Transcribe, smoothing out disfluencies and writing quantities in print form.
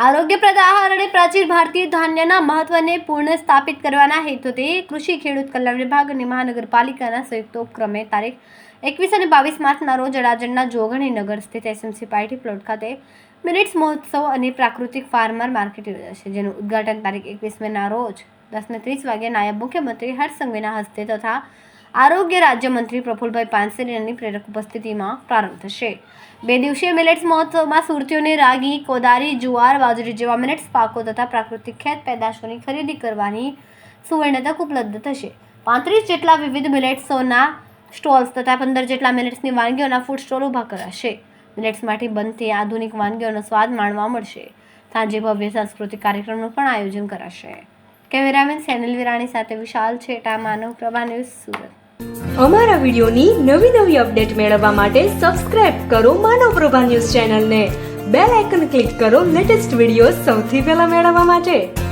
આરોગ્યપ્રદ આહાર અને પ્રાચીન ભારતીય ધાન્યના મહત્વને પૂર્ણ સ્થાપિત કરવાના હેતુથી કૃષિ ખેડૂત કલ્યાણ વિભાગ અને મહાનગરપાલિકાના સંયુક્ત ઉપક્રમે તારીખ 21 અને 22 માર્ચના રોજ અડાજણના જોગણીનગર સ્થિત એસએમસી પાર્ટી પ્લોટ ખાતે મિલેટ્સ મહોત્સવ અને પ્રાકૃતિક ફાર્મર માર્કેટ યોજાશે, જેનું ઉદ્ઘાટન તારીખ 21 મેના રોજ 10:30 વાગ્યે નાયબ મુખ્યમંત્રી હર્ષ સંઘવીના હસ્તે તથા આરોગ્ય રાજ્યમંત્રી પ્રફુલભાઈ પાનસેરીયાની પ્રેરક ઉપસ્થિતિમાં પ્રારંભ થશે. 2 દિવસીય મિલેટ્સ મહોત્સવમાં સુરતીઓને રાગી, કોદારી, જુવાર, બાજરી જેવા મિલેટ્સ પાકો તથા પ્રાકૃતિક ખેત પેદાશોની ખરીદી કરવાની સુવર્ણ તક ઉપલબ્ધ થશે. 35 જેટલા વિવિધ મિલેટ્સોના સ્ટોલ્સ તથા 15 જેટલા મિલેટ્સની વાનગીઓના ફૂડ સ્ટોલ ઊભા કરાશે. મિલેટ્સમાંથી બનતી આધુનિક વાનગીઓનો સ્વાદ માણવા મળશે. સાંજે ભવ્ય સાંસ્કૃતિક કાર્યક્રમનું પણ આયોજન કરાશે. કેમેરામેન સેનલ વિરાણી સાથે વિશાલ છેટા, માનવ પ્રભા ન્યૂઝ, સુરત. અમારા વિડીયોની નવી અપડેટ મેળવવા માટે સબસ્ક્રાઇબ કરો માનવ પ્રભા ન્યૂઝ ચેનલને. બેલ આઇકન ક્લિક કરો લેટેસ્ટ વિડીયો સૌથી પહેલા મેળવવા માટે.